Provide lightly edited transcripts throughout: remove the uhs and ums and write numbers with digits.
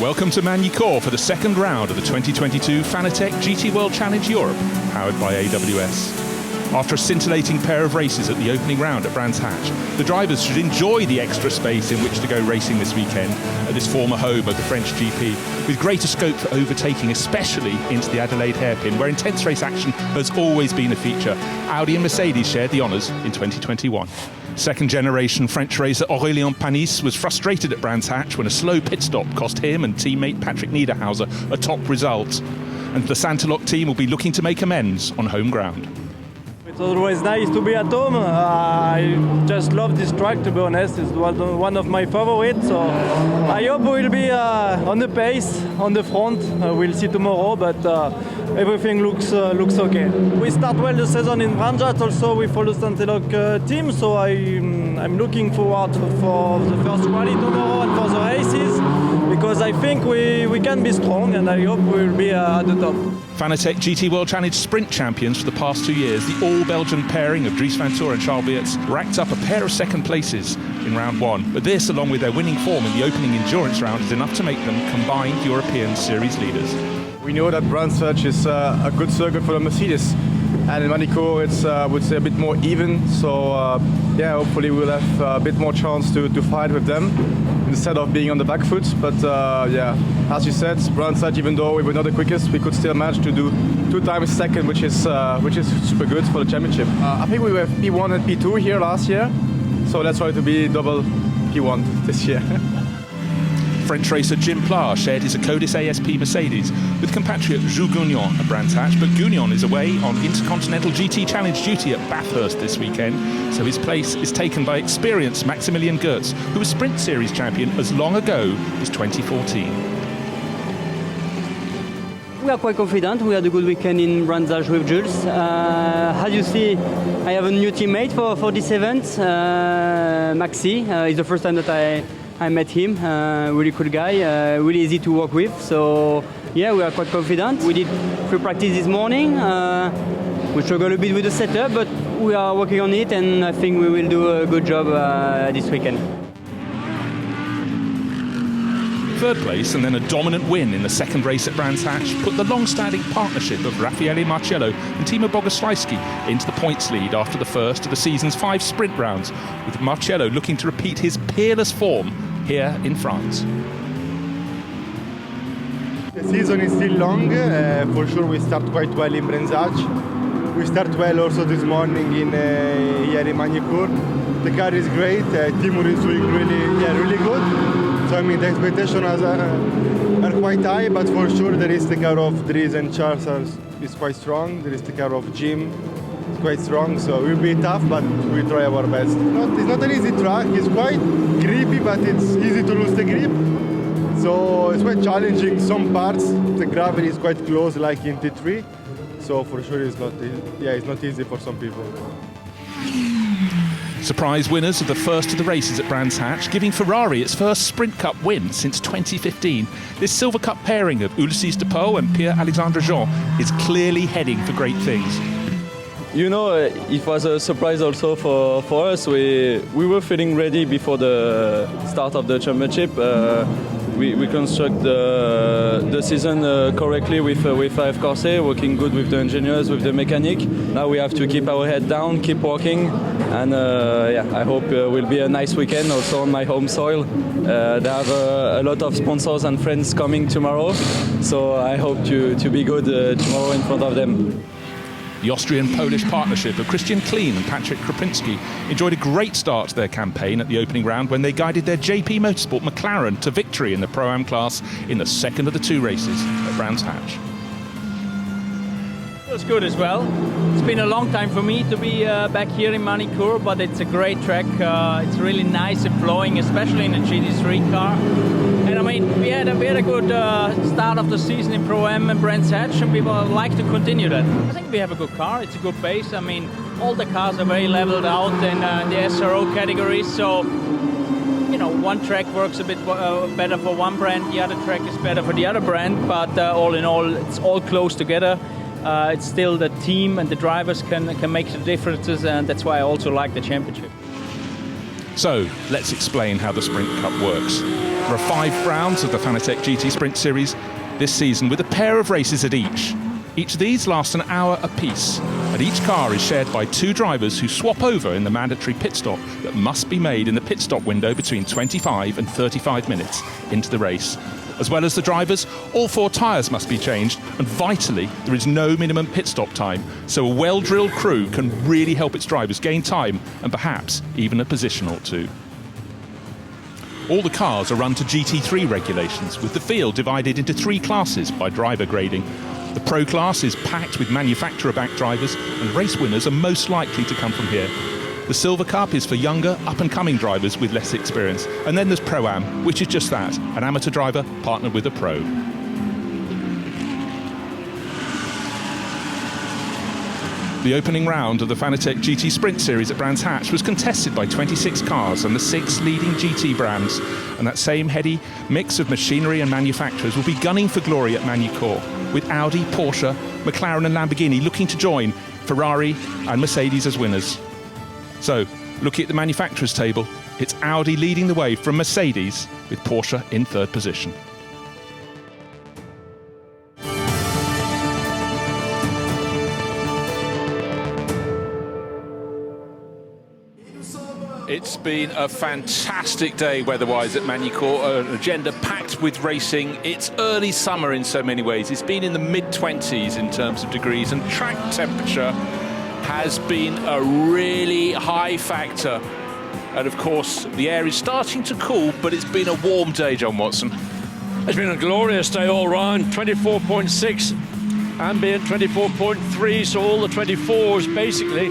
Welcome to Magny-Cours for the second round of the 2022 Fanatec GT World Challenge Europe, powered by AWS. After a scintillating pair of races at the opening round at Brands Hatch, the drivers should enjoy the extra space in which to go racing this weekend at this former home of the French GP, with greater scope for overtaking, especially into the Adelaide hairpin, where intense race action has always been a feature. Audi and Mercedes shared the honours in 2021. Second-generation French racer Aurélien Panis was frustrated at Brands Hatch when a slow pit stop cost him and teammate Patrick Niederhauser a top result. And the Santalok team will be looking to make amends on home ground. It's always nice to be at home. I just love this track, to be honest. It's one of my favorites. So I hope we'll be on the pace, on the front. We'll see tomorrow, but everything looks okay. We start well the season in Brands Hatch. Also, we follow Santalok team, so I'm looking forward for the first rally tomorrow and for the races, because I think we can be strong, and I hope we'll be at the top. Fanatec GT World Challenge Sprint champions for the past 2 years, the all-Belgian pairing of Dries van Toor and Charles Weerts racked up a pair of second places in round one. But this, along with their winning form in the opening endurance round, is enough to make them combined European series leaders. We know that Brands Hatch is a good circuit for the Mercedes, and in Magny-Cours it's, I would say, a bit more even. So yeah, hopefully we'll have a bit more chance to fight with them instead of being on the back foot. But yeah, as you said, Brands Hatch, even though we were not the quickest, we could still manage to do 2 times second, which is super good for the championship. I think we were P1 and P2 here last year, so let's try to be double P1 this year. French racer Jim Pla shared his Acodis ASP Mercedes with compatriot Jules Gounon at Brands Hatch, but Gounon is away on Intercontinental GT Challenge duty at Bathurst this weekend, so his place is taken by experienced Maximilian Goertz, who was Sprint Series champion as long ago as 2014. We are quite confident. We had a good weekend in Brands Hatch with Jules. As you see, I have a new teammate for this event, Maxi. It's the first time that I met him, really cool guy, really easy to work with. So yeah, we are quite confident. We did free practice this morning. We struggled a bit with the setup, but we are working on it, and I think we will do a good job this weekend. Third place and then a dominant win in the second race at Brands Hatch put the long-standing partnership of Raffaele Marciello and Timo Bogoslawski into the points lead after the first of the season's 5 sprint rounds, with Marciello looking to repeat his peerless form here in France. The season is still long. For sure we start quite well in Brands Hatch. We start well also this morning here in Magny-Cours. The car is great. Timo is doing really good. So I mean the expectations are quite high, but for sure there is the car of Dries and Charles is quite strong. There is the car of Jim, is quite strong. So it will be tough, but we try our best. It's not an easy track. It's quite grippy, but it's easy to lose the grip. So it's quite challenging. Some parts the gravel is quite close, like in T3. So for sure it's not easy for some people. Surprise winners of the first of the races at Brands Hatch, giving Ferrari its first Sprint Cup win since 2015. This Silver Cup pairing of Ulysses Depot and Pierre-Alexandre Jean is clearly heading for great things. You know, it was a surprise also for us. We were feeling ready before the start of the championship. We construct the season correctly with AF Corse, working good with the engineers, with the mechanic. Now we have to keep our head down, keep working, and yeah, I hope it will be a nice weekend also on my home soil. They have a lot of sponsors and friends coming tomorrow, so I hope to be good tomorrow in front of them. The Austrian-Polish partnership of Christian Klein and Patrick Krapinski enjoyed a great start to their campaign at the opening round when they guided their JP Motorsport McLaren to victory in the Pro-Am class in the second of the 2 races at Brands Hatch. It was good as well. It's been a long time for me to be back here in Magny-Cours, but it's a great track. It's really nice and flowing, especially in a GT3 car. And I mean, we had a good start of the season in Pro-Am and Brands Hatch, and we would like to continue that. I think we have a good car. It's a good base. I mean, all the cars are very leveled out in the SRO categories, so you know, one track works a bit better for one brand, the other track is better for the other brand, but all in all, it's all close together. It's still the team and the drivers can make the differences, and that's why I also like the championship. So let's explain how the Sprint Cup works. There are 5 rounds of the Fanatec GT Sprint Series this season, with a pair of races at each. Each of these lasts an hour apiece, and each car is shared by 2 drivers who swap over in the mandatory pit stop that must be made in the pit stop window between 25 and 35 minutes into the race. As well as the drivers, all 4 tyres must be changed, and vitally, there is no minimum pit stop time, so a well-drilled crew can really help its drivers gain time and perhaps even a position or 2. All the cars are run to GT3 regulations, with the field divided into 3 classes by driver grading. The Pro class is packed with manufacturer-backed drivers, and race winners are most likely to come from here. The Silver Cup is for younger, up-and-coming drivers with less experience. And then there's Pro-Am, which is just that, an amateur driver partnered with a pro. The opening round of the Fanatec GT Sprint Series at Brands Hatch was contested by 26 cars and the 6 leading GT brands. And that same heady mix of machinery and manufacturers will be gunning for glory at Magny-Cours, with Audi, Porsche, McLaren and Lamborghini looking to join Ferrari and Mercedes as winners. So, looking at the manufacturers table, it's Audi leading the way from Mercedes, with Porsche in 3rd position. It's been a fantastic day weather-wise at Magny-Cours, an agenda packed with racing. It's early summer in so many ways. It's been in the mid-20s in terms of degrees, and track temperature has been a really high factor. And of course, the air is starting to cool, but it's been a warm day, John Watson. It's been a glorious day all round. 24.6, ambient 24.3, so all the 24s basically.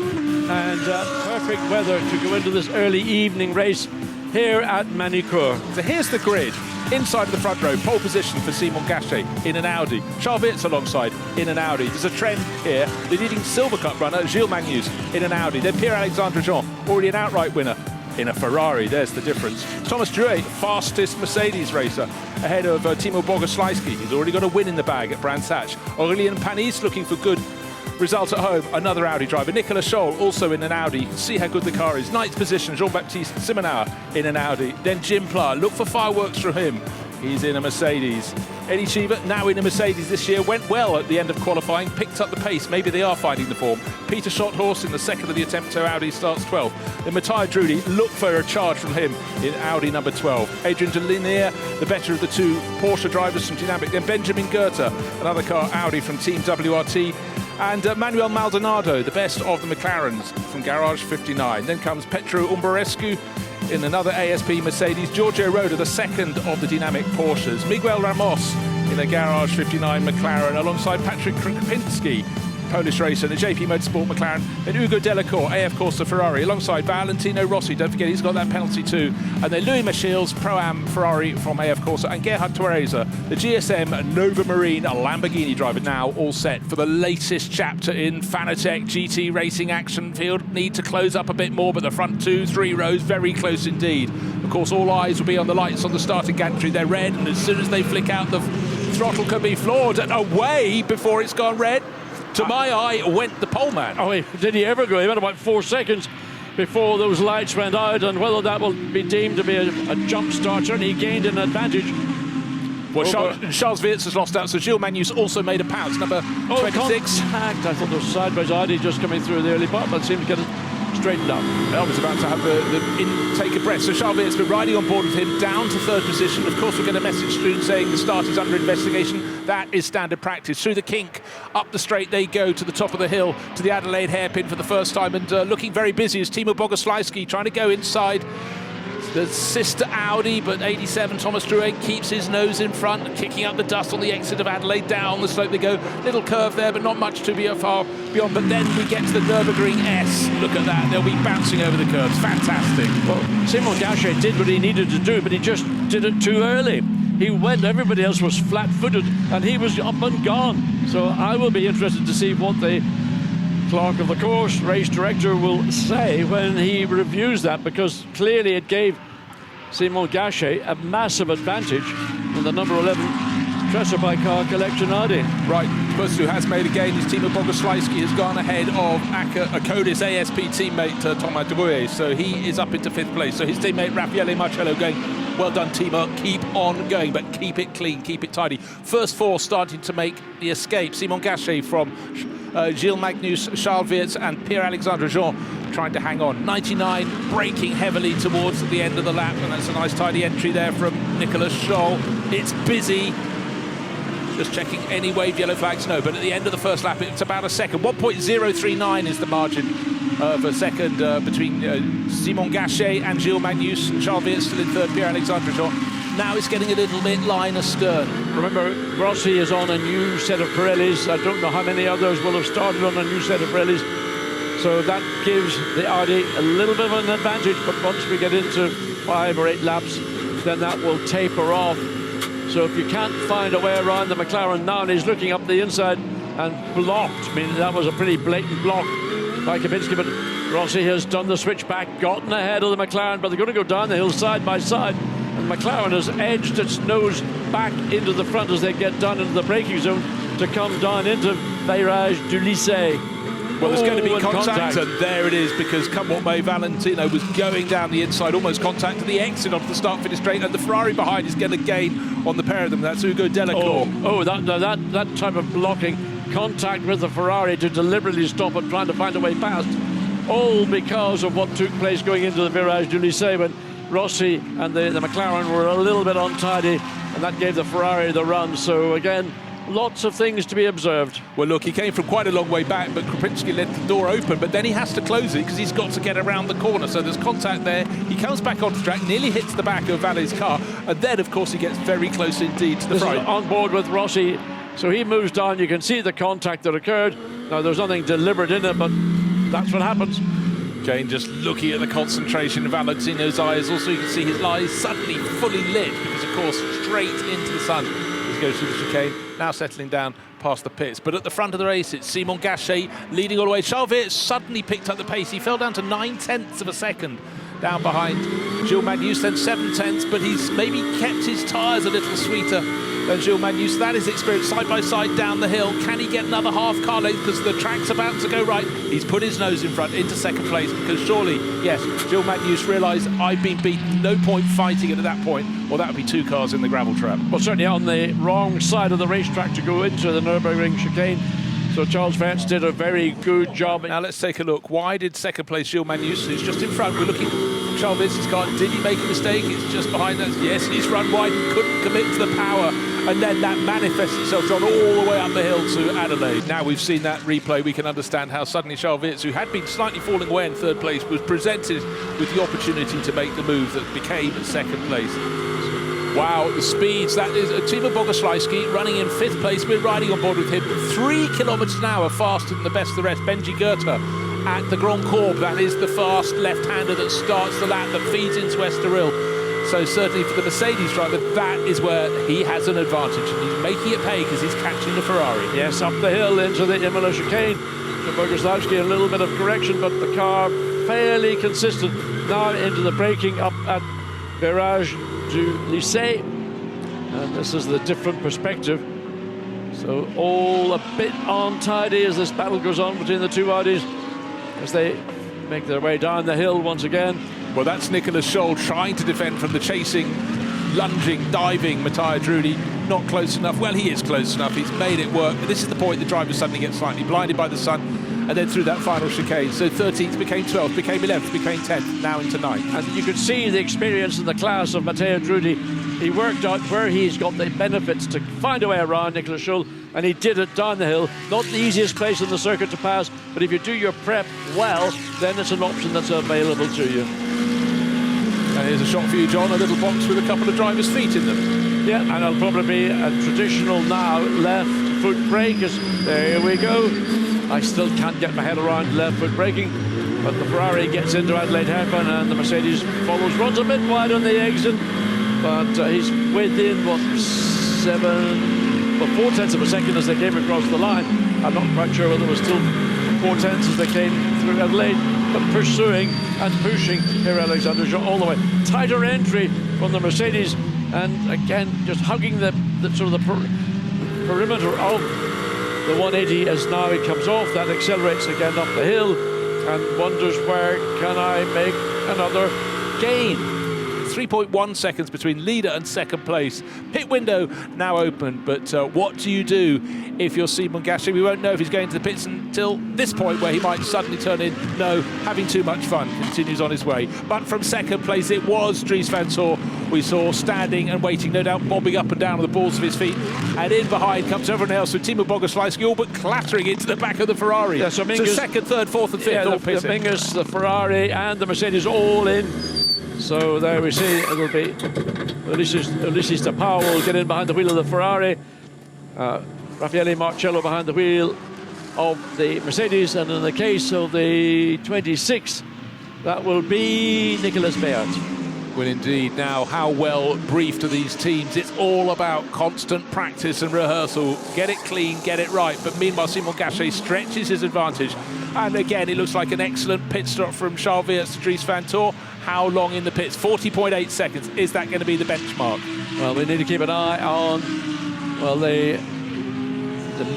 And perfect weather to go into this early evening race here at Magny-Cours. So here's the grid. Inside of the front row, pole position for Simon Gachet in an Audi. Charles Wirtz alongside in an Audi. There's a trend here. The leading Silver Cup runner, Gilles Magnus, in an Audi. Then Pierre-Alexandre Jean, already an outright winner, in a Ferrari. There's the difference. Thomas Drouet, fastest Mercedes racer, ahead of Timo Bogoslajski. He's already got a win in the bag at Brands Hatch. Aurélien Panis looking for good result at home, another Audi driver. Nicolas Scholl also in an Audi. You can see how good the car is. 9th position, Jean-Baptiste Simonauer in an Audi. Then Jim Pla, look for fireworks from him. He's in a Mercedes. Eddie Cheever, now in a Mercedes this year, went well at the end of qualifying, picked up the pace. Maybe they are finding the form. Peter Schotthorst in the second of the attempt to Audi starts 12th. Then Matthias Drudy, look for a charge from him in Audi number 12. Adrian de Linear, the better of the 2 Porsche drivers from Dynamic. Then Benjamin Goethe, another car Audi from Team WRT. And Manuel Maldonado, the best of the McLarens from Garage 59. Then comes Petru Umberescu in another ASP Mercedes. Giorgio Roda, the second of the Dynamic Porsches. Miguel Ramos in a Garage 59 McLaren alongside Patrick Krupinski, Polish racer, and the JP Motorsport McLaren, and Ugo Delacour, AF Corsa Ferrari, alongside Valentino Rossi. Don't forget, he's got that penalty too. And then Louis Michels, Pro-Am Ferrari from AF Corsa, and Gerhard Theresa, the GSM Nova Marine Lamborghini driver, now all set for the latest chapter in Fanatec GT racing action. Field need to close up a bit more, but the front 2-3 rows very close indeed. Of course, all eyes will be on the lights on the starting gantry. They're red, and as soon as they flick out, the throttle can be floored and away before it's gone red. To my eye went the pole man. Oh, did he ever go? He went about 4 seconds before those lights went out, and whether that will be deemed to be a jump starter, and he gained an advantage. Well, Charles Wirtz has lost out, so Gilles Magnus also made a pounce, number 26. Contact. I thought there was sideways Audi just coming through the early part, but seemed to get it straightened up. I was about to have the intake of breath. So Charles Wirtz been riding on board with him down to 3rd position. Of course, we'll get a message soon saying the start is under investigation. That is standard practice. Through the kink, up the straight they go to the top of the hill, to the Adelaide hairpin for the first time, and looking very busy is Timo Bogoslajski trying to go inside the sister Audi, but 87 Thomas Drouet keeps his nose in front, kicking up the dust on the exit of Adelaide. Down the slope they go. Little curve there, but not much to be far beyond. But then we get to the Nürburgring S. Look at that. They'll be bouncing over the curves. Fantastic. Well, Simon Gachet did what he needed to do, but he just did it too early. He went, everybody else was flat-footed, and he was up and gone. So I will be interested to see what the clerk of the course, race director, will say when he reviews that, because clearly it gave Simon Gachet a massive advantage in the number 11 Tresor by Car Collection Audi. Right, Motorsports, who has made a gain. His Timo Bogoslawski has gone ahead of Akodis ASP teammate Thomas Drouet, so he is up into 5th place. So his teammate Raffaele Marcello going, well done Timo, keep on going, but keep it clean, keep it tidy. First 4 starting to make the escape. Simon Gachet from Gilles Magnus, Charles Wirtz and Pierre-Alexandre Jean trying to hang on. 99, braking heavily towards the end of the lap, and that's a nice tidy entry there from Nicolas Scholl. It's busy. Just checking any wave yellow flags, no, but at the end of the first lap it's about a second. 1.039 is the margin of a second between Simon Gachet and Gilles Magnus. Charles Wirtz still in 3rd, Pierre-Alexandre Jean. Now it's getting a little bit line astern. Remember, Rossi is on a new set of Pirellis. I don't know how many others will have started on a new set of Pirellis. So that gives the Audi a little bit of an advantage, but once we get into 5 or 8 laps, then that will taper off. So if you can't find a way around the McLaren now, and he's looking up the inside and blocked. I mean, that was a pretty blatant block by Kapinski, but Rossi has done the switch back, gotten ahead of the McLaren, but they're going to go down the hill side by side. And McLaren has edged its nose back into the front as they get down into the braking zone to come down into Virage du Lycée. Well, there's going to be contact, and there it is, because come what may, Valentino was going down the inside, almost contact to the exit onto the start-finish straight, and the Ferrari behind is going to gain on the pair of them. That's Hugo Delacour. That type of blocking, contact with the Ferrari to deliberately stop it, trying to find a way past, all because of what took place going into the Virage du Lycée when Rossi and the McLaren were a little bit untidy, and that gave the Ferrari the run. So again, lots of things to be observed. Well, look, he came from quite a long way back, but Krupinski left the door open, but then he has to close it because he's got to get around the corner. So there's contact there. He comes back onto the track, nearly hits the back of Valle's car, and then, of course, he gets very close indeed to the front. On board with Rossi, so he moves down. You can see the contact that occurred. Now, there's nothing deliberate in it, but that's what happens. Jane just looking at the concentration in Valentino's eyes. Also, you can see his eyes suddenly fully lit because, of course, straight into the sun as he goes through the chicane. Now settling down past the pits. But at the front of the race, it's Simon Gachet leading all the way. Charles Wirtz suddenly picked up the pace. He fell down to 9/10 of a second down behind Gilles Magnus, then 7/10, but he's maybe kept his tyres a little sweeter than Gilles Magnus. That is experience side by side down the hill. Can he get another half car length because the track's about to go right? He's put his nose in front into 2nd place because surely, yes, Gilles Magnus realised I've been beaten, no point fighting it at that point, or that would be 2 cars in the gravel trap. Well, certainly on the wrong side of the racetrack to go into the Nürburgring chicane. So Charles Wirtz did a very good job. Now let's take a look. Why did 2nd place Gilles Magnus, who's just in front? We're looking from Charles Wirtz's car. Did he make a mistake? It's just behind us. Yes, he's run wide and couldn't commit to the power. And then that manifests itself, John, all the way up the hill to Adelaide. Now we've seen that replay, we can understand how suddenly Charles Wirtz, who had been slightly falling away in 3rd place, was presented with the opportunity to make the move that became 2nd place. Wow, the speeds. That is Timo Bogoslawski running in 5th place. We're riding on board with him. 3 kilometres an hour faster than the best of the rest. Benji Goethe at the Grand Courbe. That is the fast left-hander that starts the lap that feeds into Estoril. So certainly for the Mercedes driver, that is where he has an advantage. And he's making it pay because he's catching the Ferrari. Yes, up the hill into the Imola chicane. So Bogoslawski, a little bit of correction, but the car fairly consistent. Now into the braking up at Virage du Lycée, and this is the different perspective. So all a bit untidy as this battle goes on between the 2 Audis as they make their way down the hill once again. Well, that's Nicolas Scholl trying to defend from the chasing, lunging, diving Matteo Drudi. Not close enough. Well, he is close enough. He's made it work. But this is the point the driver suddenly gets slightly blinded by the sun, and then through that final chicane. So 13th became 12th, became 11th, became 10th, now into 9th. And you could see the experience and the class of Matteo Drudi. He worked out where he's got the benefits to find a way around Nicolas Scholl, and he did it down the hill. Not the easiest place in the circuit to pass, but if you do your prep well, then it's an option that's available to you. And here's a shot for you, John, a little box with a couple of drivers' feet in them. Yeah, and it'll probably be a traditional now left foot brake. There we go. I still can't get my head around left foot braking, but the Ferrari gets into Adelaide hairpin and the Mercedes follows, runs a bit wide on the exit, but he's within, what, 4/10 of a second as they came across the line. I'm not quite sure whether it was still 4/10 as they came through Adelaide, but pursuing and pushing Pierre-Alexandre Jean all the way. Tighter entry from the Mercedes, and again, just hugging the sort of the perimeter of the 180 as now he comes off, that accelerates again up the hill and wonders where can I make another gain. 3.1 seconds between leader and second place. Pit window now open, but what do you do if you're Simon Gachet? We won't know if he's going to the pits until this point where he might suddenly turn in. No, having too much fun, continues on his way. But from second place, it was Dries van Tor we saw standing and waiting, no doubt bobbing up and down on the balls of his feet. And in behind comes everyone else, with Timo Bogoslawski all but clattering into the back of the Ferrari. Yeah, so second, third, fourth and fifth all pitting. The Mingus, the Ferrari and the Mercedes all in. So there we see it'll be Ulisses de Pauw will get in behind the wheel of the Ferrari. Raffaele Marcello behind the wheel of the Mercedes, and in the case of the 26, that will be Nicolas Beert. Well, indeed. Now, how well briefed are these teams? It's all about constant practice and rehearsal. Get it clean, get it right. But meanwhile, Simon Gachet stretches his advantage. And again, it looks like an excellent pit stop from Charles Weerts to Dries van Tor. How long in the pits? 40.8 seconds. Is that going to be the benchmark? Well, we need to keep an eye on, well, the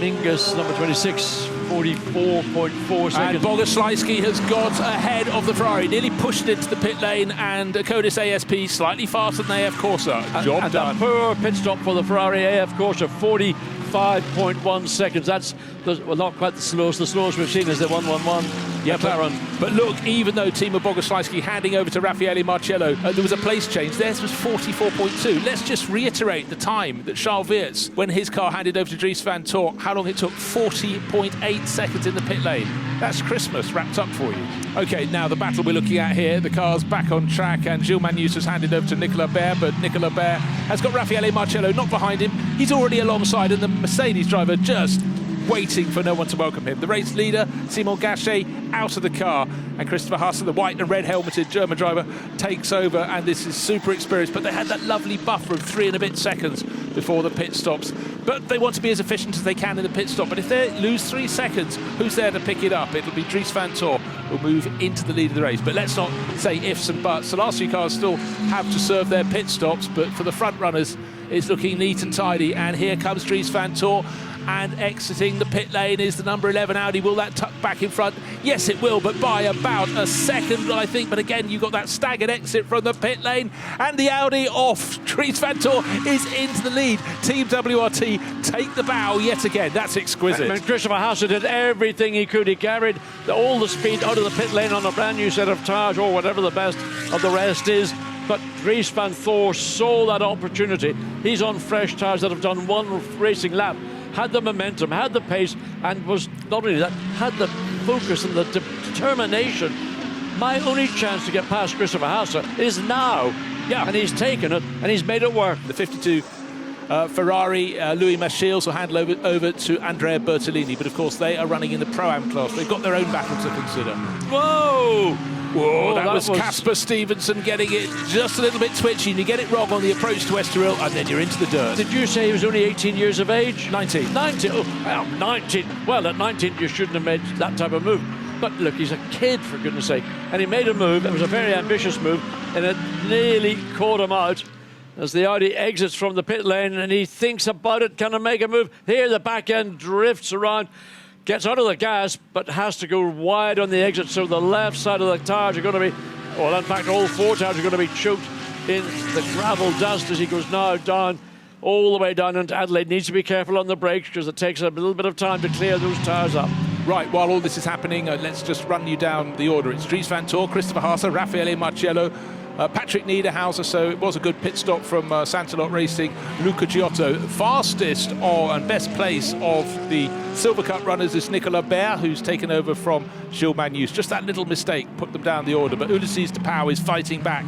Mingus, number 26, 44.4 seconds. And Bogoslawski has got ahead of the Ferrari, nearly pushed into the pit lane, and Codis ASP slightly faster than AF Corsa. Job done. A poor pit stop for the Ferrari AF Corsa, 45.1 seconds. That's well, not quite the slowest. The slowest we've seen is the 111 McLaren. But look, even though Timo Bogoslawski handing over to Raffaele Marcello, there was a place change. Theirs was 44.2. Let's just reiterate the time that Charles Weerts, when his car handed over to Dries van Tor, how long it took? 40.8 seconds in the pit lane. That's Christmas wrapped up for you. Okay, now the battle we're looking at here, the car's back on track, and Gilles Magnus has handed over to Nicolas Beer, but Nicolas Beer has got Raffaele Marcello not behind him. He's already alongside, and the Mercedes driver just waiting for no one to welcome him. The race leader, Simon Gachet, out of the car, and Christopher Hasse, the white and red helmeted German driver, takes over, and this is super experienced. But they had that lovely buffer of 3 and a bit seconds before the pit stops. But they want to be as efficient as they can in the pit stop. But if they lose 3 seconds, who's there to pick it up? It'll be Dries van Tor who will move into the lead of the race. But let's not say ifs and buts. The last 2 cars still have to serve their pit stops, but for the front runners, it's looking neat and tidy. And here comes Dries van Tor. And exiting the pit lane is the number 11 Audi. Will that tuck back in front? Yes, it will, but by about a second, I think. But again, you've got that staggered exit from the pit lane, and the Audi off. Dries van Tor is into the lead. Team WRT take the bow yet again. That's exquisite. And Christopher Hasse did everything he could. He carried all the speed out of the pit lane on a brand new set of tyres, or whatever the best of the rest is. But Dries van Tor saw that opportunity. He's on fresh tyres that have done 1 racing lap. Had the momentum, had the pace, and was not only that, had the focus and the determination. My only chance to get past Christopher Hasse is now. Yeah, and he's taken it, and he's made it work. The 52 Ferrari, Louis Machiels will handle over to Andrea Bertolini, but of course they are running in the Pro-Am class. They've got their own battle to consider. Whoa! Whoa, that was Casper Stevenson getting it just a little bit twitchy, and you get it wrong on the approach to Estoril, and then you're into the dirt. Did you say he was only 18 years of age? 19. 19? Oh, well, 19. Well, at 19 you shouldn't have made that type of move. But look, he's a kid, for goodness sake. And he made a move. It was a very ambitious move, and it nearly caught him out as the Audi exits from the pit lane, and he thinks about it. Can I make a move? Here, the back end drifts around. Gets out of the gas, but has to go wide on the exit, so the left side of the tyres are going to be, well, in fact, all 4 tyres are going to be choked in the gravel dust as he goes now down, all the way down into Adelaide. Needs to be careful on the brakes because it takes a little bit of time to clear those tyres up. Right, while all this is happening, let's just run you down the order. It's Dries van Tor, Christopher Hasse, Raffaele Marcello, Patrick Niederhauser, so it was a good pit stop from Santalot Racing. Luca Giotto, fastest and best place of the Silver Cup runners is Nicolas Beer, who's taken over from Gilles Magnus. Just that little mistake put them down the order, but Ulisses de Pauw is fighting back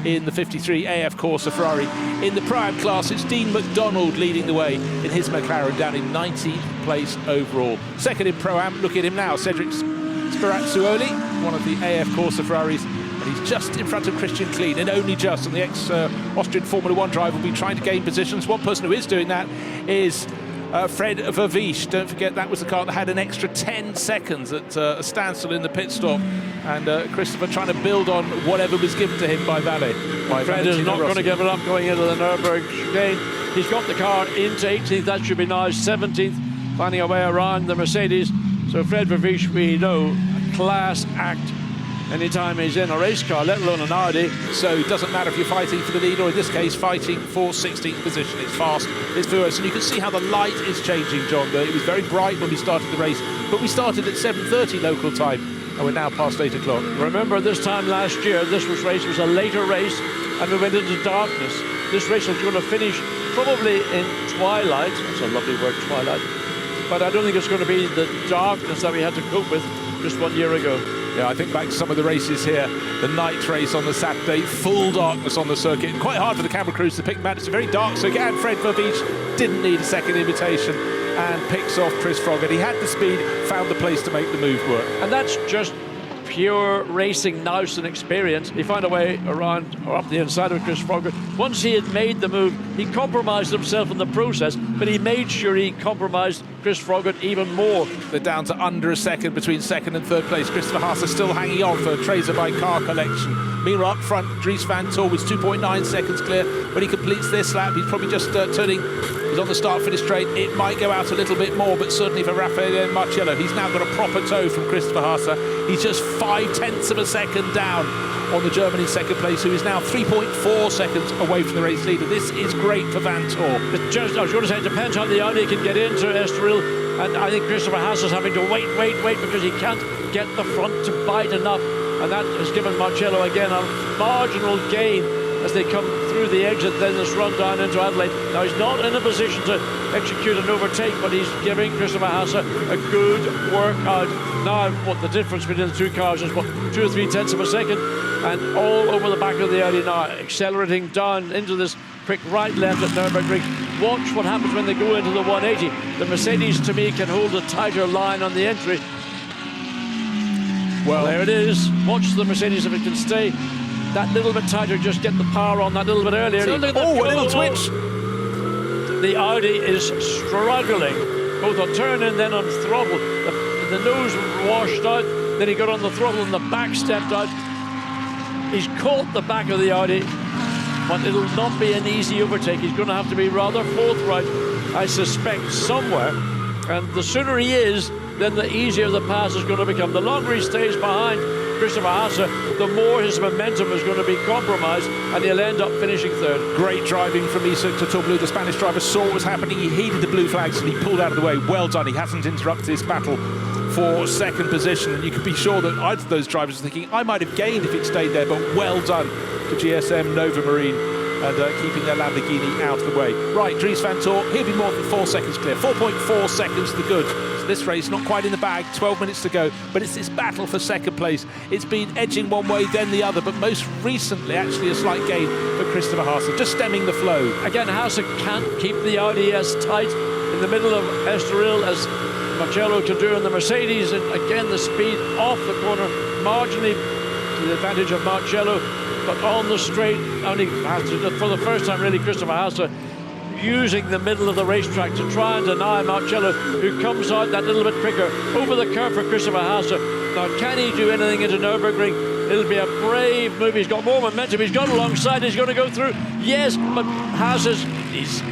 in the 53 AF Corsa Ferrari. In the Pro-Am class, it's Dean McDonald leading the way in his McLaren, down in 19th place overall. Second in Pro-Am, look at him now, Cedric Spirazzuoli, one of the AF Corsa Ferraris. And he's just in front of Christian Klein, and only just. And the ex-Austrian Formula 1 driver will be trying to gain positions. One person who is doing that is Fred Vervisch. Don't forget, that was the car that had an extra 10 seconds at a standstill in the pit stop. And Christopher trying to build on whatever was given to him by Valle. Fred is not going to give it up going into the Nürburgring chicane. He's got the car into 18th. That should be now 17th finding a way around the Mercedes. So Fred Vervisch, we know, a class act anytime he's in a race car, let alone an Audi. So it doesn't matter if you're fighting for the lead or in this case fighting for 16th position. It's fast, it's furious, and you can see how the light is changing, John. It was very bright when we started the race, but we started at 7:30 local time and we're now past 8 o'clock. Remember this time last year, this race was a later race and we went into darkness. This race was going to finish probably in twilight. That's a lovely word, twilight. But I don't think it's going to be the darkness that we had to cope with just 1 year ago. Yeah, I think back to some of the races here, the night race on the Saturday, full darkness on the circuit. Quite hard for the camera crews to pick them out. It's a very dark circuit, and Fred Vervisch didn't need a second invitation and picks off Chris Froggatt. He had the speed, found the place to make the move work. And that's just pure racing nous and experience. He found a way around or up the inside of Chris Froggatt. Once he had made the move, he compromised himself in the process, but he made sure he compromised Chris Froggatt even more. They're down to under a second between second and third place. Christopher Haase still hanging on for Tracer by car collection. Meanwhile, up front, Dries Van Tor was 2.9 seconds clear. When he completes this lap, he's probably just turning. He's on the start-finish straight. It might go out a little bit more, but certainly for Raffaele Marciello, he's now got a proper tow from Christopher Haase. He's just 0.5 of a second down on the German in second place, who is now 3.4 seconds away from the race leader. This is great for Van Tor. I was going to say, it depends how the Audi can get into Estoril, and I think Christopher Haase is having to wait because he can't get the front to bite enough, and that has given Marciello again a marginal gain as they come through the exit, then this run down into Adelaide. Now he's not in a position to execute an overtake, but he's giving Christopher Haase a good workout. Now what the difference between the two cars is, what, 2 or 3 of a second, and all over the back of the Audi now, accelerating down into this quick right left at Nürburgring. Watch what happens when they go into the 180. The Mercedes, to me, can hold a tighter line on the entry. Well, there it is. Watch the Mercedes if it can stay that little bit tighter, just get the power on that little bit earlier. A little twitch. The Audi is struggling, both on turn and then on throttle. The nose washed out, then he got on the throttle and the back stepped out. He's caught the back of the Audi, but it'll not be an easy overtake. He's going to have to be rather forthright, I suspect, somewhere. And the sooner he is, then the easier the pass is going to become. The longer he stays behind Christopher Haase, the more his momentum is going to be compromised, and he'll end up finishing third. Great driving from Isaac Totoglu. The Spanish driver saw what was happening. He heeded the blue flags and he pulled out of the way. Well done. He hasn't interrupted this battle for second position, and you can be sure that either of those drivers are thinking, I might have gained if it stayed there, but well done to GSM Nova Marine and keeping their Lamborghini out of the way. Right, Dries Van Tor, he'll be more than 4 seconds clear. 4.4 seconds to good. So this race not quite in the bag, 12 minutes to go, but it's this battle for second place. It's been edging one way, then the other, but most recently actually a slight gain for Christopher Haase, just stemming the flow. Again, Haase can't keep the Audi as tight in the middle of Estoril as Marciello can do in the Mercedes, and again the speed off the corner marginally to the advantage of Marciello, but on the straight only for the first time really Christopher Haase using the middle of the racetrack to try and deny Marciello, who comes out that little bit quicker over the curve for Christopher Haase. Now can he do anything into Nürburgring? It'll be a brave move. He's got more momentum. He's got alongside. He's going to go through. Yes, but Haase's,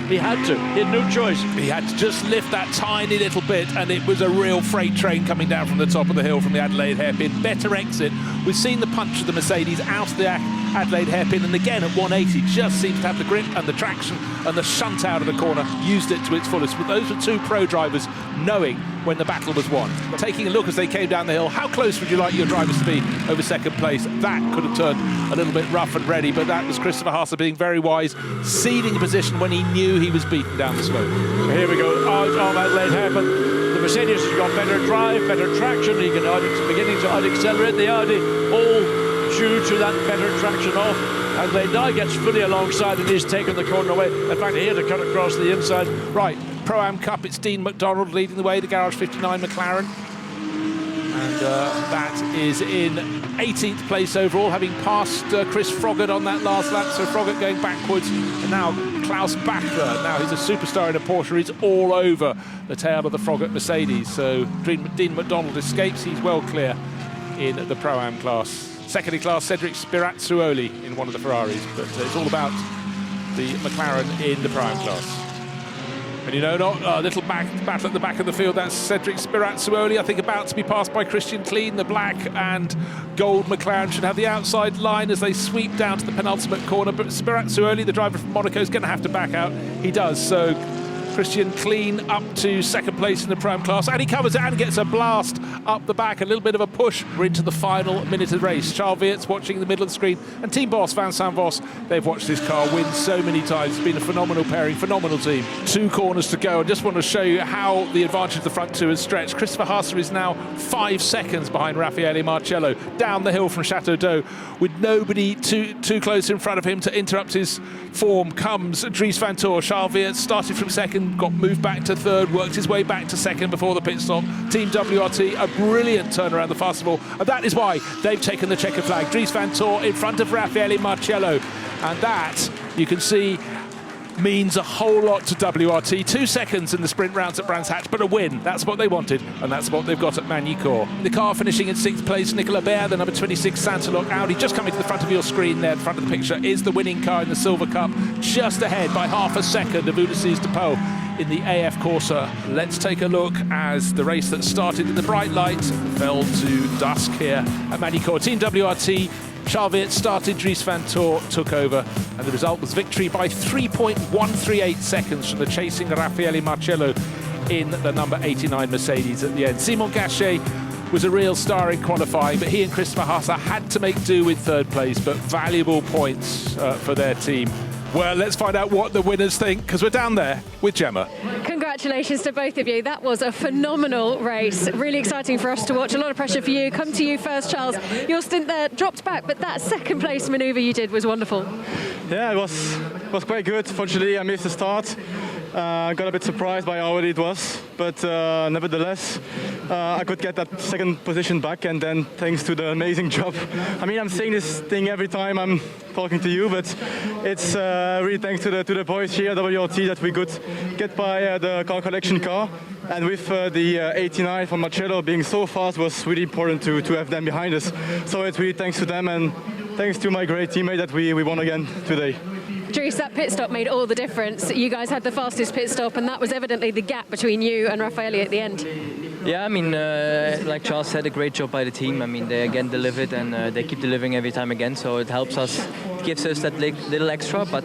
he had to. He had no choice. He had to just lift that tiny little bit, and it was a real freight train coming down from the top of the hill from the Adelaide hairpin. Better exit. We've seen the punch of the Mercedes out of the Adelaide hairpin, and again at 180 just seems to have the grip and the traction and the shunt out of the corner, used it to its fullest. But those were two pro drivers knowing when the battle was won. Taking a look as they came down the hill, how close would you like your drivers to be over second place? That could have turned a little bit rough and ready, but that was Christopher Haase being very wise, ceding a position when he knew he was beaten down the slope. So here we go, out of Adelaide hairpin. The Mercedes has got better drive, better traction. He can beginning to out-accelerate the Audi, all due to that better traction off. And they now gets fully alongside and he's taken the corner away. In fact, he had to cut across the inside. Right, Pro-Am Cup, it's Dean McDonald leading the way, the Garage 59 McLaren. And that is in 18th place overall, having passed Chris Froggatt on that last lap. So Froggatt going backwards, and now Klaus Bachler, now he's a superstar in a Porsche, is all over the tail of the Froggatt Mercedes. So Dean McDonald escapes, he's well clear in the Pro-Am class. Second in class, Cedric Spirazzuoli in one of the Ferraris, but it's all about the McLaren in the Pro-Am class. And you know, not a little battle at the back of the field. That's Cedric Spirazzuoli, I think, about to be passed by Christian Klein. The black and gold McLaren should have the outside line as they sweep down to the penultimate corner. But Spirazzuoli, the driver from Monaco, is going to have to back out. He does. So Christian Klein up to second place in the Pro-Am class, and he covers it and gets a blast up the back, a little bit of a push. We're into the final minute of the race. Charles Weerts watching in the middle of the screen, and team boss Vincent Vos, they've watched this car win so many times. It's been a phenomenal pairing, phenomenal team. 2 corners to go. I just want to show you how the advantage of the front 2 has stretched. Christopher Haase is now 5 seconds behind Raffaele Marcello down the hill from Chateau d'Eau, with nobody too close in front of him to interrupt his form. Comes Dries Van Toor. Charles Weerts started from second, got moved back to third, worked his way back to second before the pit stop. Team WRT, a brilliant turnaround the festival, and that is why they've taken the checker flag. Dries Van Toor in front of Raffaele Marcello, and that, you can see, means a whole lot to WRT. 2 seconds in the sprint rounds at Brands Hatch, but a win. That's what they wanted, and that's what they've got at Magny-Cours. The car finishing in 6th place, Nicolas Baer, the number 26 Santalok Audi, just coming to the front of your screen there, the front of the picture, is the winning car in the Silver Cup, just ahead by half a second of Ulysses de Pauw in the AF Corsa. Let's take a look as the race that started in the bright light fell to dusk here at Magny-Cours. Team WRT, Charles Weerts started, Dries Van Toor took over, and the result was victory by 3.138 seconds from the chasing Raffaele Marcello in the number 89 Mercedes at the end. Simon Gachet was a real star in qualifying, but he and Christopher Haase had to make do with third place, but valuable points for their team. Well, let's find out what the winners think, because we're down there with Gemma. Congratulations to both of you. That was a phenomenal race. Really exciting for us to watch. A lot of pressure for you. Come to you first, Charles. Your stint there dropped back, but that second place manoeuvre you did was wonderful. Yeah, it was quite good. Fortunately, I missed the start. Got a bit surprised by how early it was, but nevertheless, I could get that second position back, and then thanks to the amazing job. I mean, I'm saying this thing every time I'm talking to you, but it's really thanks to the boys here at WRT that we could get by the car collection car. And with the 89 from Marcello being so fast, was really important to have them behind us. So it's really thanks to them, and thanks to my great teammate that we won again today. Dries, that pit stop made all the difference. You guys had the fastest pit stop, and that was evidently the gap between you and Raffaele at the end. Yeah, I mean, like Charles said, a great job by the team. I mean, they again delivered, and they keep delivering every time again, so it helps us, it gives us that little extra, but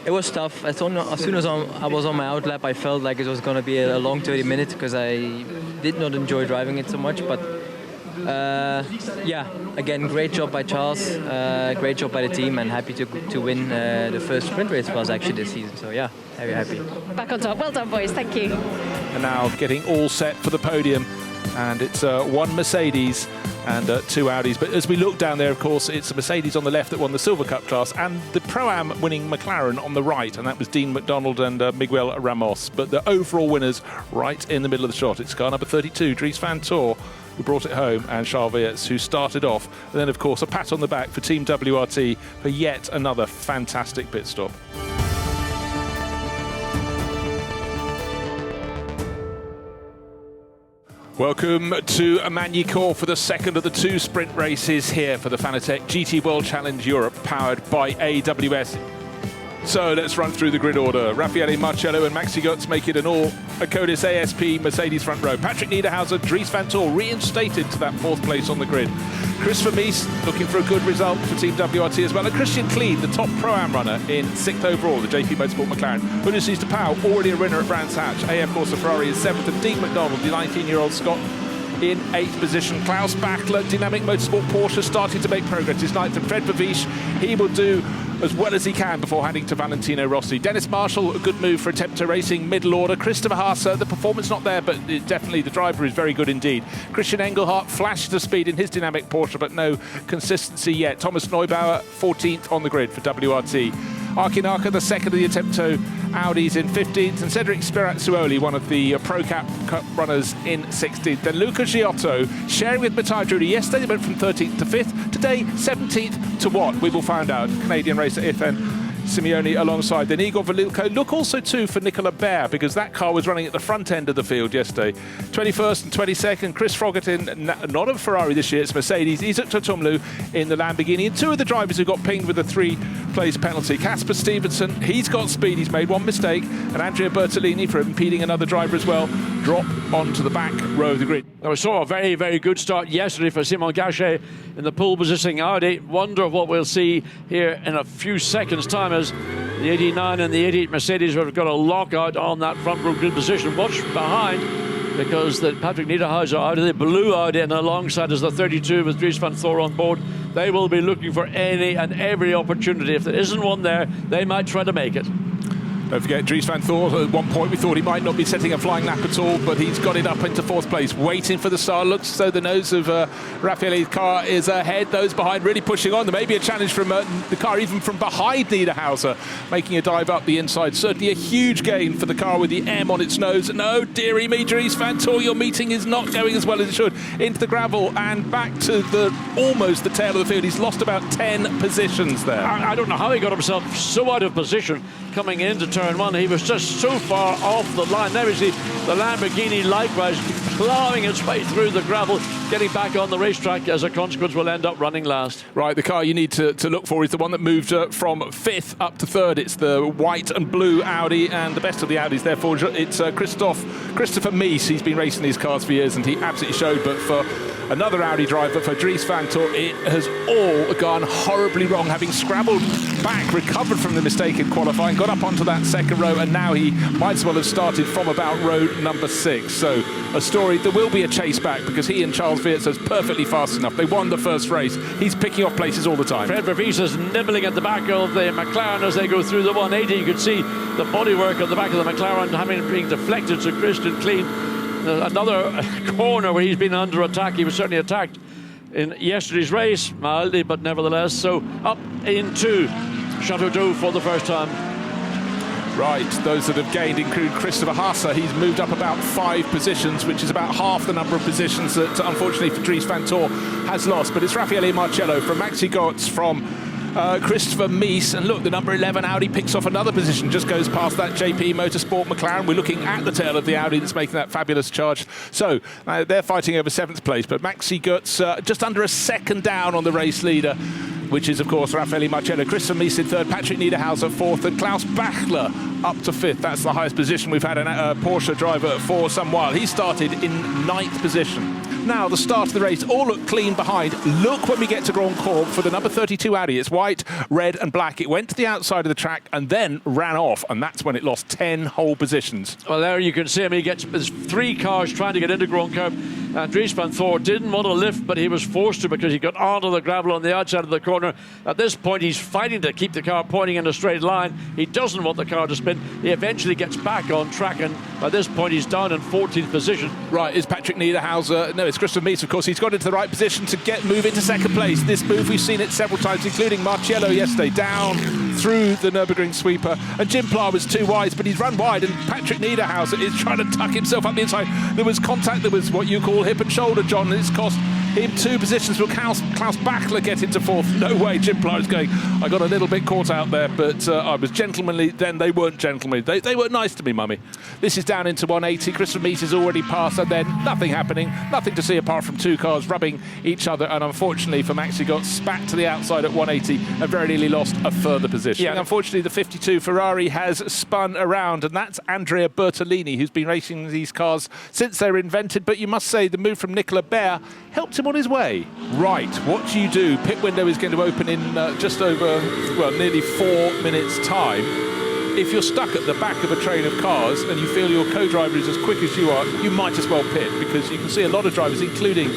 it was tough. As soon as I was on my outlap, I felt like it was going to be a long 30 minutes, because I did not enjoy driving it so much, but yeah, again, great job by Charles, great job by the team, and happy to win the first sprint race for us actually this season. So yeah, very happy. Back on top. Well done, boys. Thank you. And now getting all set for the podium, and it's 1 Mercedes and 2 Audis. But as we look down there, of course, it's a Mercedes on the left that won the Silver Cup class, and the Pro-Am winning McLaren on the right, and that was Dean McDonald and Miguel Ramos. But the overall winners right in the middle of the shot. It's car number 32, Dries Van Toor, who brought it home, and Charles Weerts, who started off. And then, of course, a pat on the back for Team WRT for yet another fantastic pit stop. Welcome to Magny-Cours for the second of the 2 sprint races here for the Fanatec GT World Challenge Europe, powered by AWS. So let's run through the grid order. Raffaele Marcello and Maxi Götz make it an all-Acodis ASP Mercedes front row. Patrick Niederhauser, Dries Van Toor reinstated to that 4th place on the grid. Chris Vermees looking for a good result for Team WRT as well. And Christian Klein, the top Pro-Am runner in 6th overall, the JP Motorsport McLaren. Ulysses de Pauw, already a winner at Brands Hatch. AF Corsa Ferrari is 7th, and Dean McDonald, the 19-year-old Scot, in 8th position. Klaus Bachler, Dynamic Motorsport Porsche, starting to make progress. He's 9th, and Fred Vervisch, he will do as well as he can before handing to Valentino Rossi. Dennis Marshall, a good move for Attempter Racing, middle order. Christopher Haase, the performance not there, but definitely the driver is very good indeed. Christian Engelhardt flashed the speed in his dynamic Porsche, but no consistency yet. Thomas Neubauer, 14th on the grid for WRT. Arkinaka, the second of the Attempto Audis, in 15th, and Cedric Spirazzuoli, one of the Pro Cup runners, in 16th. Then Luca Giotto sharing with Matthias Drudy. Yesterday they went from 13th to 5th. Today, 17th to what? We will find out. Canadian racer Ethan Simeone alongside. Then Igor Velilko. Look also too for Nicola Baer, because that car was running at the front end of the field yesterday. 21st and 22nd. Chris Frogertin, not a Ferrari this year, it's Mercedes. Isaac Totumlu in the Lamborghini. And two of the drivers who got pinged with a 3-place penalty. Casper Stevenson, he's got speed, he's made one mistake. And Andrea Bertolini, for impeding another driver as well, drop onto the back row of the grid. Now, we saw a very, very good start yesterday for Simon Gachet in the pole positioning Audi. Wonder what we'll see here in a few seconds' time as the 89 and the 88 Mercedes have got a lockout on that front row grid position. Watch behind, because the Patrick Niederhauser Audi, the blue Audi, and alongside is the 32 with Dries van Thor on board. They will be looking for any and every opportunity. If there isn't one there, they might try to make it. Don't forget, Dries van Thor, at one point we thought he might not be setting a flying lap at all, but he's got it up into 4th place, waiting for the start. Looks so the nose of Raffaele's car is ahead. Those behind really pushing on. There may be a challenge from the car even from behind Niederhauser, making a dive up the inside. Certainly a huge gain for the car with the M on its nose. No, dearie me, Dries van Thor, your meeting is not going as well as it should. Into the gravel and back to almost the tail of the field. He's lost about 10 positions there. I don't know how he got himself so out of position coming into turn 1. He was just so far off the line. There we see the Lamborghini likewise plowing its way through the gravel, getting back on the racetrack. As a consequence, will end up running last. Right, the car you need to look for is the one that moved from 5th up to 3rd. It's the white and blue Audi, and the best of the Audis, therefore, it's Christopher Mies. He's been racing these cars for years, and he absolutely showed, but for another Audi driver, for Dries van Thor, it has all gone horribly wrong, having scrabbled back, recovered from the mistake in qualifying, got up onto that second row, and now he might as well have started from about row number 6. So a story, there will be a chase back, because he and Charles Weerts is perfectly fast enough. They won the first race. He's picking off places all the time. Fred Vervies is nibbling at the back of the McLaren as they go through the 180. You can see the bodywork of the back of the McLaren being deflected to Christian Klein. Another corner where he's been under attack. He was certainly attacked in yesterday's race, mildly, but nevertheless. So up into Chateau d'Eau for the first time. Right, those that have gained include Christopher Haase. He's moved up about 5 positions, which is about half the number of positions that, unfortunately, for Dries van Thor has lost. But it's Raffaele Marcello from Magny-Cours, from Christopher Mies, and look, the number 11 Audi picks off another position, just goes past that JP Motorsport McLaren. We're looking at the tail of the Audi that's making that fabulous charge. So they're fighting over 7th place, but Magny-Cours just under a second down on the race leader, which is, of course, Raffaele Marcello. Christopher Mies in 3rd, Patrick Niederhauser 4th, and Klaus Bachler up to 5th. That's the highest position we've had a Porsche driver for some while. He started in 9th position. Now, the start of the race, all look clean behind. Look when we get to Grand Cours for the number 32 Audi. It's white, red and black. It went to the outside of the track and then ran off, and that's when it lost 10 whole positions. Well, there you can see him. There's 3 cars trying to get into Grand Cours. Dries van Thor didn't want to lift, but he was forced to, because he got onto the gravel on the outside of the corner. At this point, he's fighting to keep the car pointing in a straight line. He doesn't want the car to spin. He eventually gets back on track, and by this point, he's down in 14th position. Right, is Patrick Niederhauser. No, it's Christopher Mies, of course. He's got into the right position to move into 2nd place. This move, we've seen it several times, including Marcello yesterday, down through the Nürburgring sweeper. And Jim Pla was too wide, but he's run wide, and Patrick Niederhauser is trying to tuck himself up the inside. There was contact, there was what you call hip and shoulder, John, and it's cost him 2 positions. Will Klaus Bachler get into 4th? No way, Jim Pla is going, I got a little bit caught out there, but I was gentlemanly then. They weren't gentlemanly. They weren't nice to me, mummy. This is down into 180. Christopher Mies is already passed, and then nothing happening. Nothing to see apart from 2 cars rubbing each other, and unfortunately for Maxi got spat to the outside at 180 and very nearly lost a further position. Yeah. Unfortunately, the 52 Ferrari has spun around, and that's Andrea Bertolini, who's been racing these cars since they were invented. But you must say the move from Nicola Baer helped him on his way. Right, what do you do? Pit window is going to open in just over, well, nearly 4 minutes' time. If you're stuck at the back of a train of cars and you feel your co-driver is as quick as you are, you might as well pit, because you can see a lot of drivers, including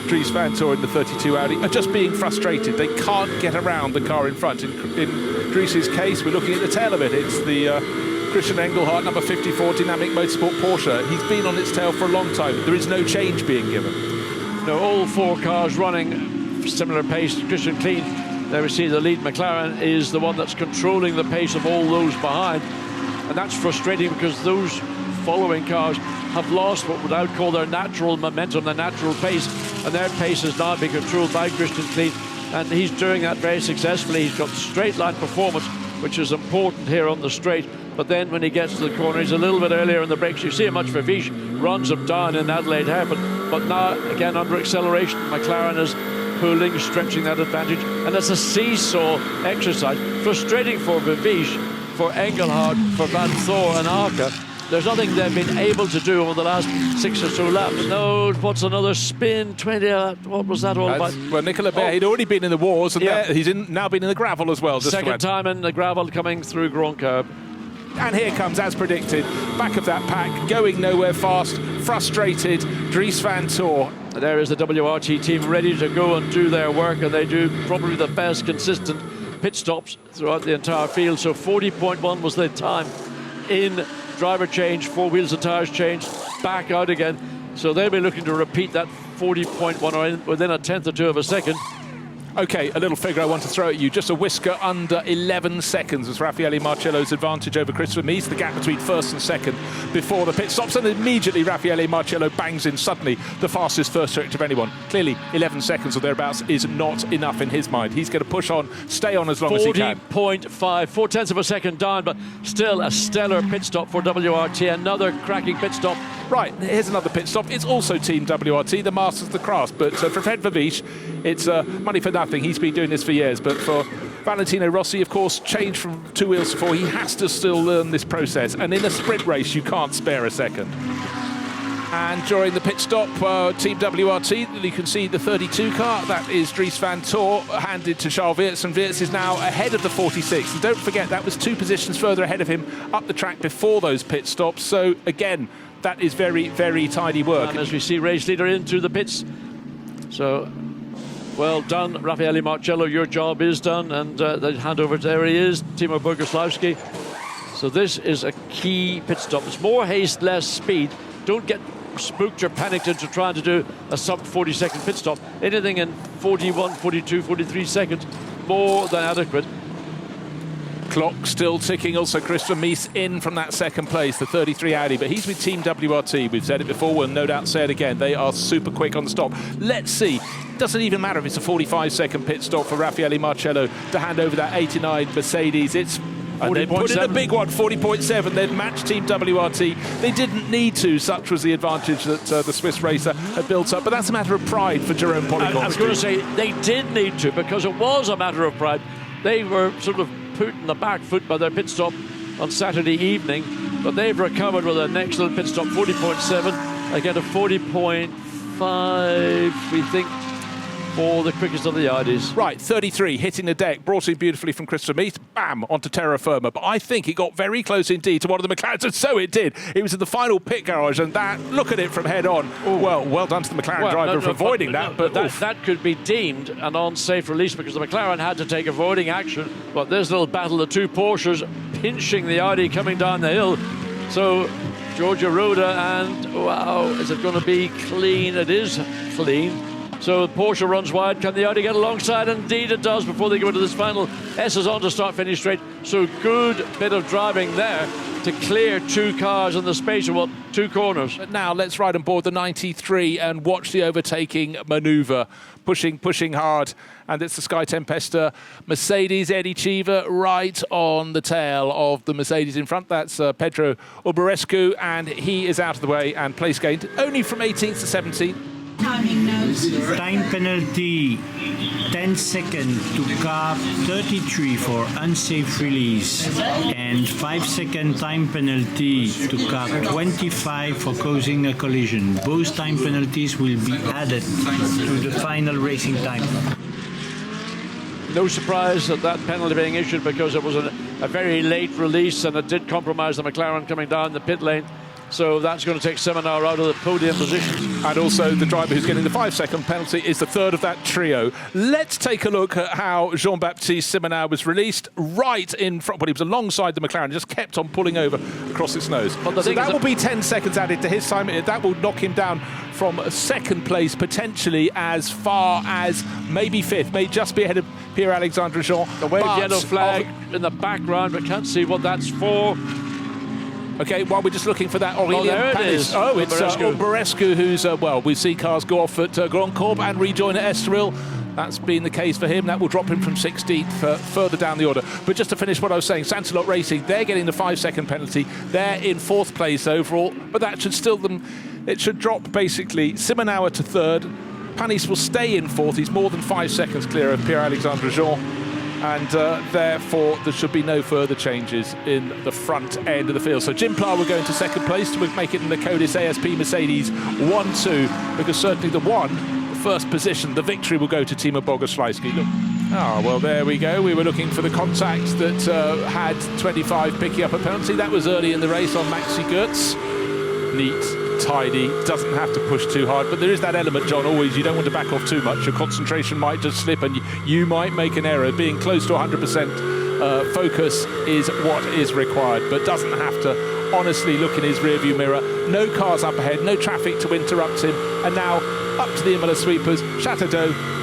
Dries van Thor in the 32 Audi, are just being frustrated. They can't get around the car in front. In Dries's case, we're looking at the tail of it. It's the Christian Engelhardt, number 54, Dynamic Motorsport Porsche. He's been on its tail for a long time. There is no change being given. No, all 4 cars running similar pace. Christian Klein, there we see the lead McLaren is the one that's controlling the pace of all those behind, and that's frustrating because those following cars have lost what I would call their natural momentum, their natural pace, and their pace is now being controlled by Christian Klein, and he's doing that very successfully. He's got straight line performance which is important here on the straight. But then when he gets to the corner, he's a little bit earlier in the brakes. You see how much Vervish runs him down in Adelaide hairpin. But now, again, under acceleration, McLaren is pulling, stretching that advantage. And it's a seesaw exercise. Frustrating for Vervish, for Engelhard, for Van Thor and Arca. There's nothing they've been able to do over the last 6 or so laps. No, what's another spin? 20, what was that all about? Well, Nicolas Behr, he'd already been in the wars, and he's now been in the gravel as well. Second time in the gravel coming through Grand Curb. And here comes, as predicted, back of that pack, going nowhere fast, frustrated, Dries Van Tor. There is the WRT team ready to go and do their work, and they do probably the best consistent pit stops throughout the entire field. So 40.1 was their time in driver change, 4 wheels and tyres changed, back out again. So they'll be looking to repeat that 40.1 or within a tenth or two of a second. Okay, a little figure I want to throw at you. Just a whisker under 11 seconds was Raffaele Marcello's advantage over Christopher Mies, the gap between first and second before the pit stops, and immediately Raffaele Marcello bangs in suddenly the fastest first stretch of anyone. Clearly 11 seconds or thereabouts is not enough in his mind. He's going to push on, stay on as long as he can. 40.5, 4 tenths of a second down, but still a stellar pit stop for WRT. Another cracking pit stop. Right, here's another pit stop. It's also Team WRT, the masters of the craft. But for Fred Vervish, it's money for nothing. He's been doing this for years. But for Valentino Rossi, of course, changed from 2 wheels to 4. He has to still learn this process. And in a sprint race, you can't spare a second. And during the pit stop, Team WRT, you can see the 32 car. That is Dries Van Tor, handed to Charles Weerts. And Weerts is now ahead of the 46. And don't forget, that was 2 positions further ahead of him up the track before those pit stops. So, again, that is very, very tidy work. And as we see race leader into the pits. So, well done, Raffaele Marcello. Your job is done. And the handover, there he is, Timo Boguslawski. So this is a key pit stop. It's more haste, less speed. Don't get spooked or panicked into trying to do a sub 40-second pit stop. Anything in 41, 42, 43 seconds, more than adequate. Clock still ticking. Also Christopher Mies in from that second place, the 33 Audi, but he's with Team WRT. We've said it before, we'll no doubt say it again. They are super quick on the stop. Let's see. Doesn't even matter if it's a 45-second pit stop for Raffaele Marcello to hand over that 89 Mercedes. It's and they put in a big one, 40.7. They've matched Team WRT. They didn't need to. Such was the advantage that the Swiss racer had built up. But that's a matter of pride for Jerome Policon. I was going to say they did need to, because it was a matter of pride. They were sort of put in the back foot by their pit stop on Saturday evening, but they've recovered with an excellent pit stop, 40.7. Again, a 40.5, we think, for the quickest of the Audis. Right, 33, hitting the deck, brought in beautifully from Christopher Mies, bam, onto terra firma. But I think it got very close indeed to one of the McLarens, and so it did. It was in the final pit garage, and that, look at it from head on. Well done to the McLaren driver for avoiding that. But that could be deemed an unsafe release, because the McLaren had to take avoiding action. But there's a little battle, the 2 Porsches pinching the Audi coming down the hill. So Giorgio Roda, and wow, is it going to be clean? It is clean. So Porsche runs wide. Can the Audi get alongside? Indeed it does before they go into this final. S is on to start, finish straight. So good bit of driving there to clear 2 cars in the space of, 2 corners. But now let's ride on board the 93 and watch the overtaking manoeuvre. Pushing hard. And it's the Sky Tempesta Mercedes, Eddie Cheever right on the tail of the Mercedes in front. That's Pedro Obarescu, and he is out of the way and place gained only from 18th to 17th. Timing notes. Time penalty, 10 seconds to car 33 for unsafe release, and 5-second time penalty to car 25 for causing a collision. Both time penalties will be added to the final racing time. No surprise at that penalty being issued, because it was a very late release, and it did compromise the McLaren coming down the pit lane. So that's going to take Seminar out of the podium position. And also the driver who's getting the 5-second penalty is the third of that trio. Let's take a look at how Jean-Baptiste Seminar was released right in front. Well, he was alongside the McLaren, just kept on pulling over across its nose. But so that will be 10 seconds added to his time. That will knock him down from second place, potentially as far as maybe 5th. May just be ahead of Pierre-Alexandre Jean. The wave yellow flag in the background, but can't see what that's for. Okay, while we're just looking for that Aurélien there Panis. it is. Oh, it's Obarescu who's, well, we see cars go off at Grand Corps and rejoin at Estoril. That's been the case for him. That will drop him from 16th further down the order. But just to finish what I was saying, Sansalot Racing, they're getting the 5-second penalty. They're in 4th place overall, but that should still them. It should drop basically Simonauer to 3rd. Panis will stay in 4th. He's more than 5 seconds clear of Pierre-Alexandre Jean. And therefore, there should be no further changes in the front end of the field. So Jim Pla will go into 2nd place to make it in the Codis ASP Mercedes 1-2, because certainly the 1st position, the victory will go to Timo Bogoslawski. Well, there we go. We were looking for the contact that had 25 picking up a penalty. That was early in the race on Magny-Cours. Neat, tidy, doesn't have to push too hard. But there is that element, John, always, you don't want to back off too much. Your concentration might just slip and you might make an error. Being close to 100% focus is what is required, but doesn't have to honestly look in his rearview mirror. No cars up ahead, no traffic to interrupt him. And now up to the Imola sweepers, Chateau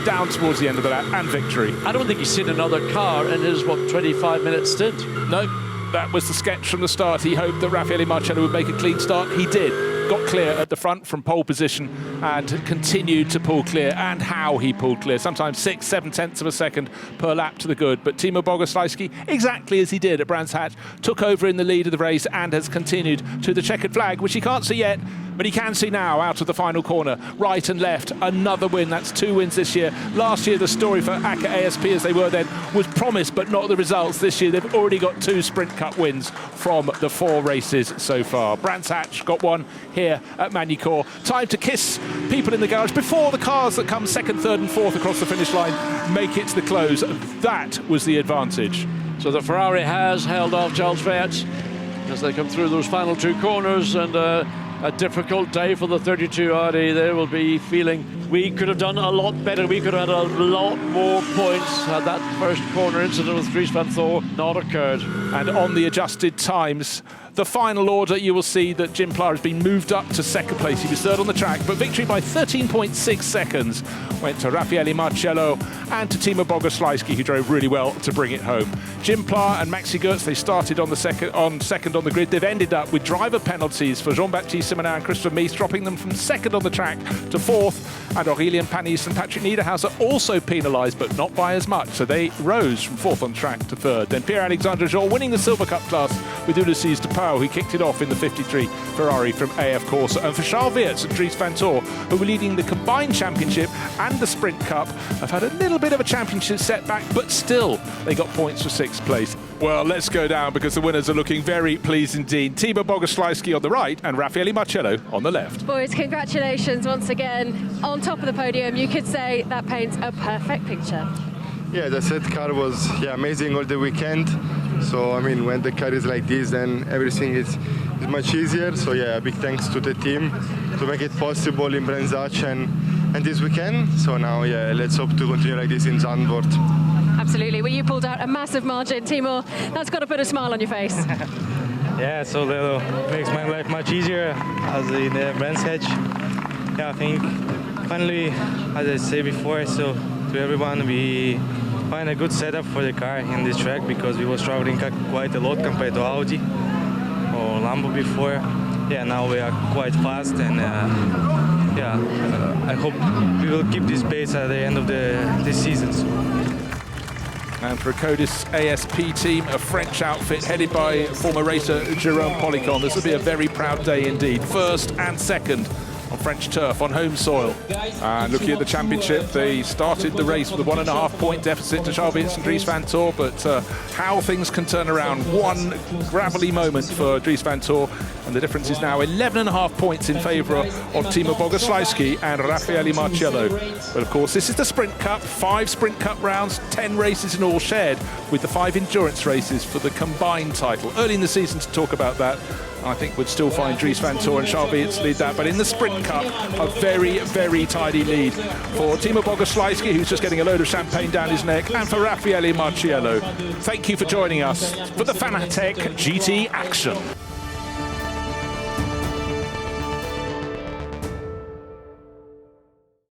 down towards the end of the lap, and victory. I don't think he's seen another car in his, 25-minute stint. No, that was the sketch from the start. He hoped that Raffaele Marcello would make a clean start. He did. Got clear at the front from pole position and continued to pull clear, and how he pulled clear. Sometimes 6-7 tenths of a second per lap to the good. But Timo Bogoslawski, exactly as he did at Brands Hatch, took over in the lead of the race and has continued to the checkered flag, which he can't see yet, but he can see now out of the final corner. Right and left, another win. That's 2 wins this year. Last year, the story for ACA ASP, as they were then, was promised, but not the results. This year, they've already got 2 Sprint Cup wins from the 4 races so far. Brands Hatch got one here at Magny-Cours. Time to kiss people in the garage before the cars that come 2nd, 3rd and 4th across the finish line make it to the close. That was the advantage. So the Ferrari has held off Charles Fayette as they come through those final 2 corners, and a difficult day for the 32 Audi. They will be feeling we could have done a lot better. We could have had a lot more points had that first corner incident with Dries van Thor not occurred. And on the adjusted times, the final order, you will see that Jim Pla has been moved up to 2nd place. He was 3rd on the track, but victory by 13.6 seconds went to Raffaele Marcello and to Timo Bogoslawski, who drove really well to bring it home. Jim Pla and Magny-Cours, they started on second on the grid. They've ended up with driver penalties for Jean-Baptiste Simonin and Christopher Mies, dropping them from 2nd on the track to 4th. And Aurélien Panis and Patrick Niederhauser also penalised, but not by as much. So they rose from 4th on track to 3rd. Then Pierre-Alexandre Jean winning the Silver Cup class with Ulysses de Pauw, who kicked it off in the 53 Ferrari from AF Corsa. And for Charles Weerts and Dries van Thor, who were leading the combined championship and the Sprint Cup, have had a little bit of a championship setback, but still they got points for 6th place. Well, let's go down, because the winners are looking very pleased indeed. Timo Bogoslawski on the right and Raffaele Marcello on the left. Boys, congratulations once again. On top of the podium, you could say that paints a perfect picture. Yeah, the set car was amazing all the weekend. So, I mean, when the car is like this, then everything is much easier. So, yeah, a big thanks to the team to make it possible in Brands Hatch and this weekend. So now, yeah, let's hope to continue like this in Zandvoort. Absolutely. Well, you pulled out a massive margin, Timo. That's got to put a smile on your face. Yeah, so that makes my life much easier as in the Brands Hatch. Yeah, I think finally, as I said before, so to everyone, we find a good setup for the car in this track, because we were struggling quite a lot compared to Audi or Lambo before. Yeah, now we are quite fast, and I hope we will keep this pace at the end of this season. So. And for a Codis ASP team, a French outfit headed by former racer Jérôme Policon, this will be a very proud day indeed. 1st and 2nd on French turf, on home soil. And looking at the championship, they started the race with a 1.5 point deficit to Charles Weerts and Dries van Thor, but how things can turn around. One gravelly moment for Dries van Thor, and the difference is now 11.5 points in favour of Timo Bogoslawski and Raffaele Marcello. But of course, this is the Sprint Cup, 5 Sprint Cup rounds, 10 races in all shared, with the 5 endurance races for the combined title. Early in the season to talk about that, I think we'd still find Dries van Thor and Charles Weerts lead that. But in the Sprint Cup, a very tidy lead for Timo Bogoslawski, who's just getting a load of champagne down his neck, and for Raffaele Marcello. Thank you for joining us for the Fanatec GT Action.